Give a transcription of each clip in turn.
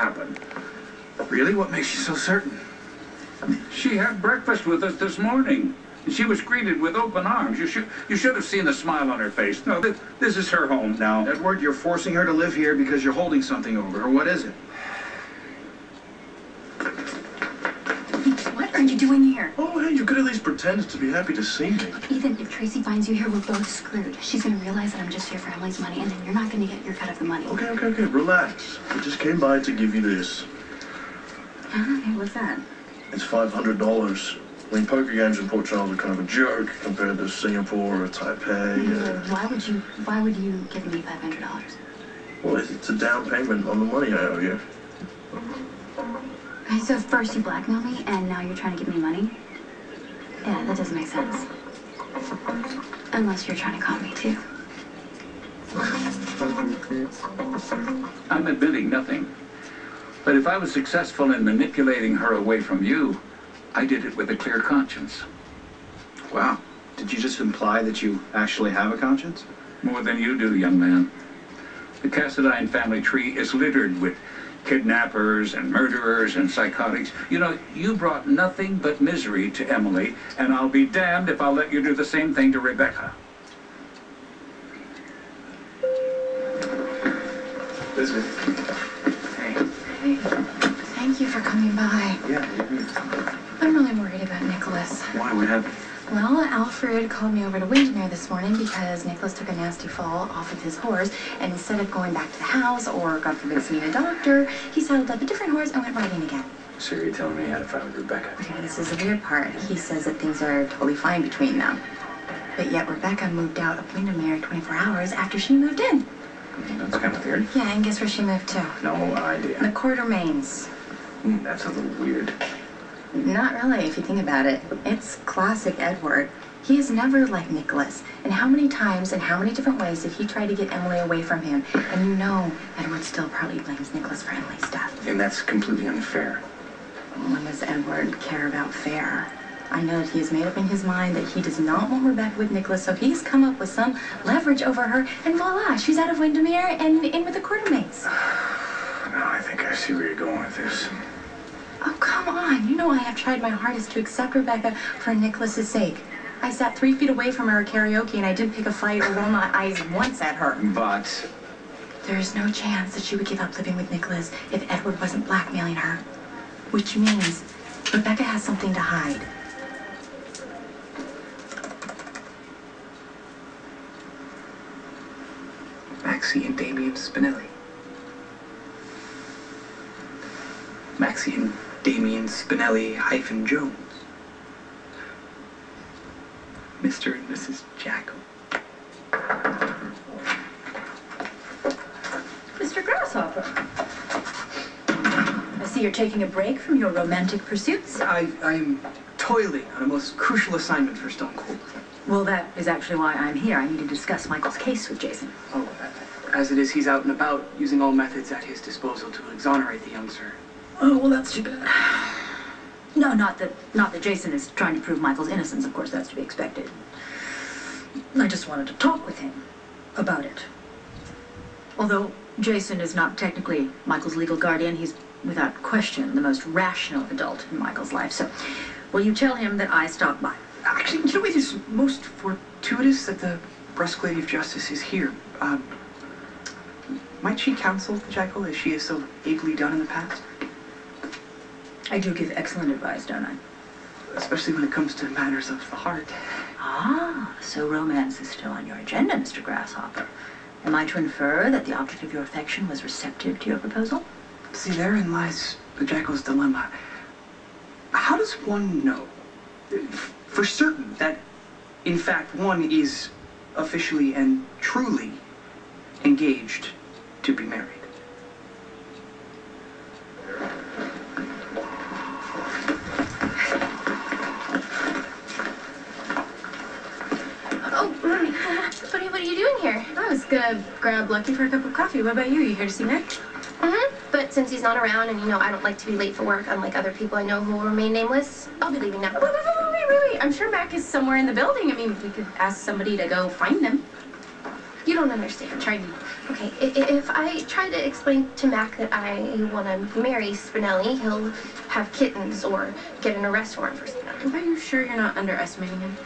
happen. Really? What makes you so certain? She had breakfast with us this morning. She was greeted with open arms. You should have seen the smile on her face. No, this is her home now. Edward, you're forcing her to live here because you're holding something over her. What is it? What are you doing here? Oh, hey, you could at least pretend to be happy to see me. Ethan, if Tracy finds you here, we're both screwed. She's gonna realize that I'm just here for Emily's money, and then you're not gonna get your cut of the money. Okay, relax. I just came by to give you this. Okay, what's that? It's $500. I mean, poker games in Port Charles are kind of a joke compared to Singapore or Taipei. Why would you give me $500? Well, it's a down payment on the money I owe you. Okay, so first you blackmail me, and now you're trying to give me money? Yeah, that doesn't make sense. Unless you're trying to con me, too. I'm admitting nothing. But if I was successful in manipulating her away from you, I did it with a clear conscience. Wow. Did you just imply that you actually have a conscience? More than you do, young man. The Cassadine family tree is littered with kidnappers and murderers and psychotics. You know, you brought nothing but misery to Emily, and I'll be damned if I'll let you do the same thing to Rebecca. Hey, thank you for coming by. Yeah. I'm really worried about Nicholas. Why? What happened? Well, Alfred called me over to Windermere this morning because Nicholas took a nasty fall off of his horse, and instead of going back to the house or, God forbid, seeing a doctor, he saddled up a different horse and went riding again. So you're telling me you had a fight with Rebecca? Okay, this is the weird part. He says that things are totally fine between them. But yet Rebecca moved out of Windermere 24 hours after she moved in. That's kind of weird. Yeah, and guess where she moved to? No idea. The Quartermains. That's a little weird. Not really, if you think about it. It's classic Edward. He is never like Nicholas. And how many times and how many different ways did he try to get Emily away from him? And you know Edward still probably blames Nicholas for Emily's death. And that's completely unfair. When does Edward care about fair? I know that he has made up in his mind that he does not want Rebecca with Nicholas, so he's come up with some leverage over her, and voila, she's out of Windermere and in with the Quartermains. No, I think I see where you're going with this. Oh, come on. You know I have tried my hardest to accept Rebecca for Nicholas's sake. I sat 3 feet away from her at karaoke, and I didn't pick a fight or roll my eyes once at her. But There is no chance that she would give up living with Nicholas if Edward wasn't blackmailing her. Which means Rebecca has something to hide. Maxie and Damien Spinelli. Maxie and Damien Spinelli - Jones. Mr. and Mrs. Jackal. Mr. Grasshopper. I see you're taking a break from your romantic pursuits. I'm toiling on a most crucial assignment for Stone Cold. Well, that is actually why I'm here. I need to discuss Michael's case with Jason. Oh, as it is, he's out and about, using all methods at his disposal to exonerate the young sir. Oh, well, that's too bad. No, not that Jason is trying to prove Michael's innocence. Of course, that's to be expected. I just wanted to talk with him about it. Although Jason is not technically Michael's legal guardian, he's without question the most rational adult in Michael's life. So, will you tell him that I stopped by? Actually, you know, it is most fortuitous that the brusque lady of justice is here. Might she counsel the Jackal as she has so ably done in the past? I do give excellent advice, don't I? Especially when it comes to matters of the heart. Ah, so romance is still on your agenda, Mr. Grasshopper. Am I to infer that the object of your affection was receptive to your proposal? See, therein lies the Jackal's dilemma. How does one know for certain that, in fact, one is officially and truly engaged to be married? Oh, what are you doing here? I was gonna grab Lucky for a cup of coffee. What about you? You here to see Nick? But since he's not around, and you know I don't like to be late for work, unlike other people I know who will remain nameless, I'll be leaving now. Wait. I'm sure Mac is somewhere in the building. I mean, we could ask somebody to go find him. You You don't understand. Try me. Okay, if I try to explain to Mac that I want to marry Spinelli, he'll have kittens or get an arrest warrant for Spinelli. Are you sure you're not underestimating him?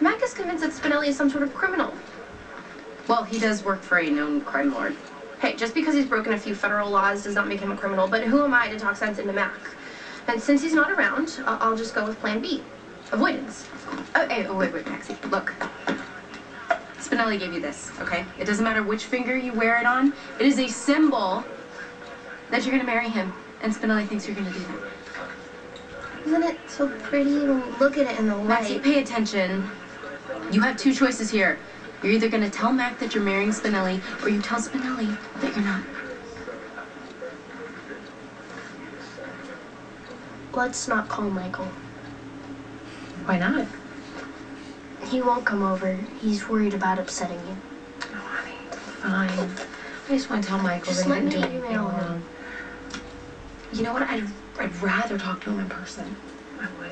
Mac is convinced that Spinelli is some sort of criminal. Well, he does work for a known crime lord. Hey, just because he's broken a few federal laws does not make him a criminal, but who am I to talk sense into Mac? And since he's not around, I'll just go with plan B. Avoidance. Oh, hey, wait, Maxie. Look. Spinelli gave you this, okay? It doesn't matter which finger you wear it on. It is a symbol that you're gonna marry him. And Spinelli thinks you're gonna do that. Isn't it so pretty when you look at it in the Maxie, light? pay attention. You have two choices here. You're either gonna tell Mac that you're marrying Spinelli, or you tell Spinelli that you're not. Let's not call Michael. Why not? He won't come over. He's worried about upsetting you. Oh, honey, fine. I just want to tell Michael Just that let he me didn't do anything email him. wrong. You know what? I'd rather talk to him in person. I would.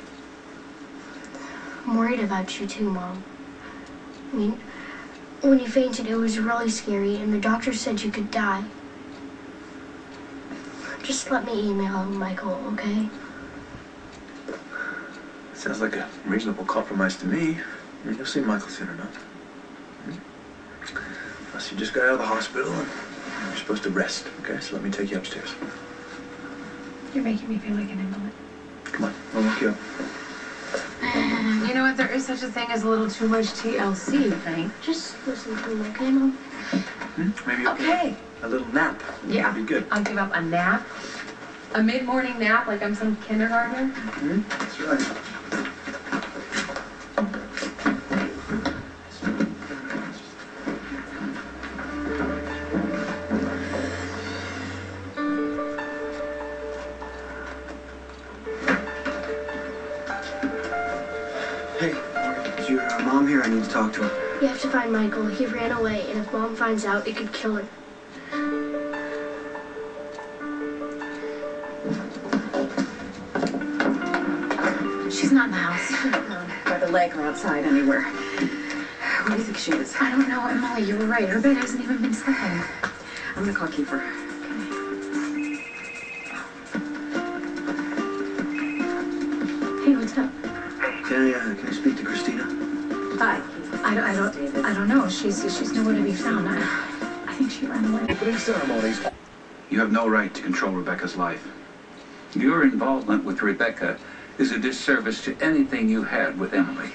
I'm worried about you too, Mom. I mean, when you fainted, it was really scary, and the doctor said you could die. Just let me email him, Michael, okay? Sounds like a reasonable compromise to me. I mean, you'll see Michael soon enough. Plus, you just got out of the hospital and you're supposed to rest, okay? So let me take you upstairs. You're making me feel like an invalid. Come on, I'll walk you up. You know what? There is such a thing as a little too much TLC, right? Just listen to me, okay, Mom? Maybe Okay. a little nap. Yeah. That'd be good. I'll give up a nap. A mid-morning nap like I'm some kindergartner. That's right. Hey, is your mom here? I need to talk to her. You have to find Michael. He ran away, and if Mom finds out, it could kill her. She's not in the house. By the lake or outside anywhere. Where do you think she is? I don't know, Emily. You were right. Her bed hasn't even been sleeping. I'm gonna call Kiefer. Hey, what's up? Can I speak to Christina? Hi. I don't know. She's nowhere to be found. I think she ran away. Opening ceremonies. You have no right to control Rebecca's life. Your involvement with Rebecca is a disservice to anything you had with Emily.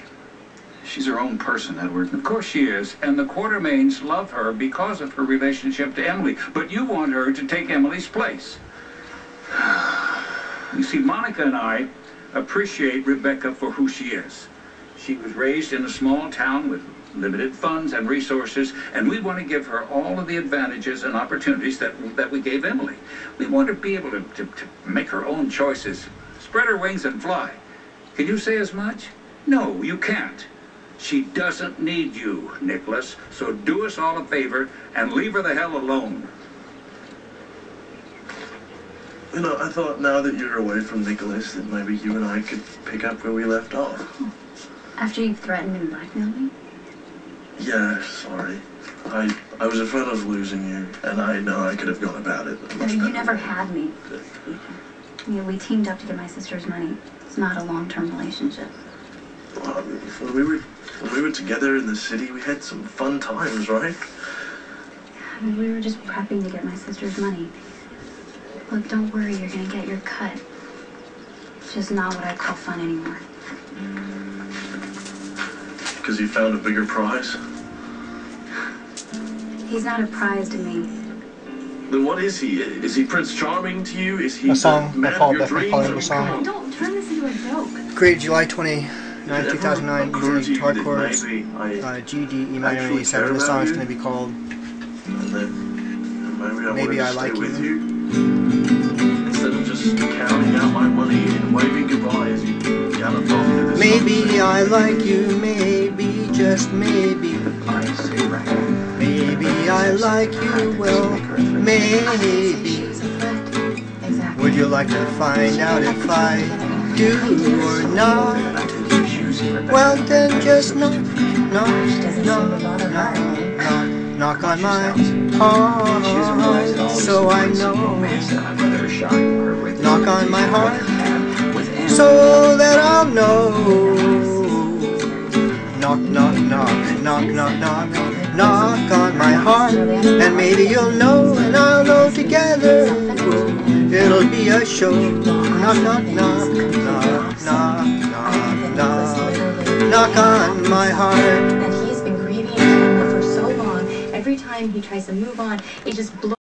She's her own person, Edward. Of course she is, and the Quartermains love her because of her relationship to Emily, but you want her to take Emily's place. You see, Monica and I appreciate Rebecca for who she is. She was raised in a small town with limited funds and resources, and we want to give her all of the advantages and opportunities that we gave Emily. We want her to be able to make her own choices, spread her wings and fly. Can you say as much? No, you can't. She doesn't need you, Nicholas, so do us all a favor and leave her the hell alone. You know, I thought now that you're away from Nicholas that maybe you and I could pick up where we left off. After you've threatened and blackmailed me? Yeah, sorry. I was afraid of losing you, and I know I could have gone about it much You better. never had me. We teamed up to get my sister's money. It's not a long-term relationship. When we were together in the city, we had some fun times, right? I mean, we were just prepping to get my sister's money. Look, don't worry, you're gonna get your cut. It's just not what I call fun anymore. Because you found a bigger prize? He's not a prize to me. Then what is he? Is he Prince Charming to you? Is he A song the man by Paul of your Bethany dreams? calling it a Come song. on. Don't turn this into a joke. Created July 29, 2009, Occurred to using you guitar that chords, maybe I G, D, E minor, actually A7. care The about song is you? going to be called And then maybe I Maybe wanted I to Like stay with You. you. Instead of just counting out my money and waving goodbye as you gallop off into the Maybe I like you, maybe, just maybe. Maybe I like you, well, maybe. Exactly. Would you like to find out if I do or not? Well then just no, no, no, no, no. knock on my heart, so I know. Knock on my heart, so that I'll know. Knock, knock, knock, knock, knock, knock, knock on my heart, and maybe you'll know, and I'll know together. It'll be a show. Knock, knock, knock, knock, knock, knock, knock, knock on my heart. And he's been grieving his family for so long. Every time he tries to move on, it just blows.